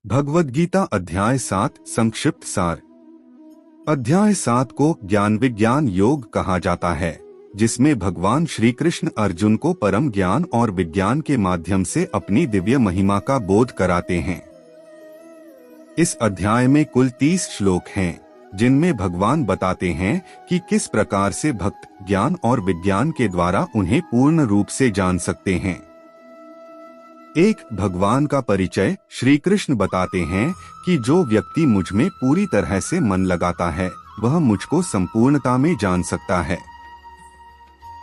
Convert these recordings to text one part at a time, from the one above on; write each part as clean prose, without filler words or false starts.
भगवद गीता अध्याय 7 संक्षिप्त सार। अध्याय 7 को ज्ञान विज्ञान योग कहा जाता है, जिसमें भगवान श्री कृष्ण अर्जुन को परम ज्ञान और विज्ञान के माध्यम से अपनी दिव्य महिमा का बोध कराते हैं। इस अध्याय में कुल 30 श्लोक हैं, जिनमें भगवान बताते हैं कि किस प्रकार से भक्त ज्ञान और विज्ञान के द्वारा उन्हें पूर्ण रूप से जान सकते हैं। एक भगवान का परिचय श्री कृष्ण बताते हैं कि जो व्यक्ति मुझ में पूरी तरह से मन लगाता है, वह मुझको संपूर्णता में जान सकता है।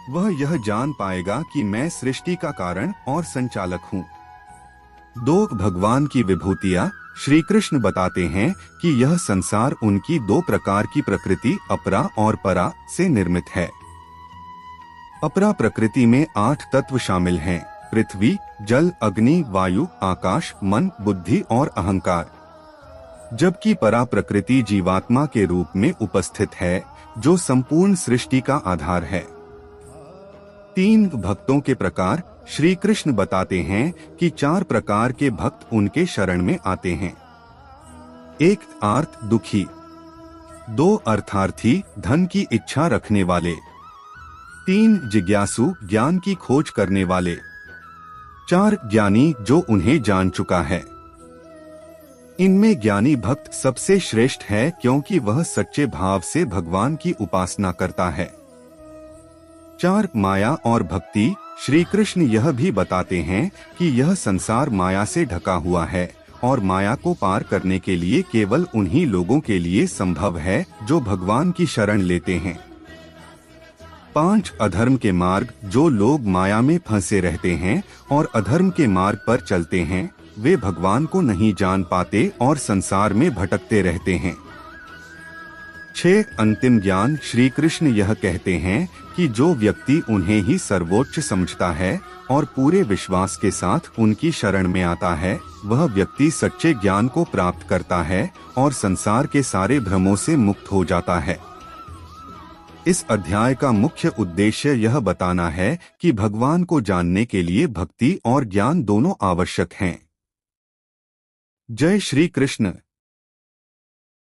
वह यह जान पाएगा कि मैं सृष्टि का कारण और संचालक हूँ। दो भगवान की विभूतियाँ श्री कृष्ण बताते हैं कि यह संसार उनकी दो प्रकार की प्रकृति अपरा और परा से निर्मित है। अपरा प्रकृति में 8 तत्व शामिल हैं: पृथ्वी, जल, अग्नि, वायु, आकाश, मन, बुद्धि और अहंकार। जबकि परा प्रकृति जीवात्मा के रूप में उपस्थित है, जो संपूर्ण सृष्टि का आधार है। 3 भक्तों के प्रकार श्री कृष्ण बताते हैं कि 4 प्रकार के भक्त उनके शरण में आते हैं। 1 आर्त दुखी, 2 अर्थार्थी धन की इच्छा रखने वाले, 3 जिज्ञासु ज्ञान की खोज करने वाले, 4 ज्ञानी जो उन्हें जान चुका है। इनमें ज्ञानी भक्त सबसे श्रेष्ठ है, क्योंकि वह सच्चे भाव से भगवान की उपासना करता है। 4 माया और भक्ति श्री कृष्ण यह भी बताते हैं कि यह संसार माया से ढका हुआ है और माया को पार करने के लिए केवल उन्हीं लोगों के लिए संभव है जो भगवान की शरण लेते हैं। 5 अधर्म के मार्ग, जो लोग माया में फंसे रहते हैं और अधर्म के मार्ग पर चलते हैं, वे भगवान को नहीं जान पाते और संसार में भटकते रहते हैं। 6 अंतिम ज्ञान श्री कृष्ण यह कहते हैं कि जो व्यक्ति उन्हें ही सर्वोच्च समझता है और पूरे विश्वास के साथ उनकी शरण में आता है, वह व्यक्ति सच्चे ज्ञान को प्राप्त करता है और संसार के सारे भ्रमों से मुक्त हो जाता है। इस अध्याय का मुख्य उद्देश्य यह बताना है कि भगवान को जानने के लिए भक्ति और ज्ञान दोनों आवश्यक हैं। जय श्री कृष्ण।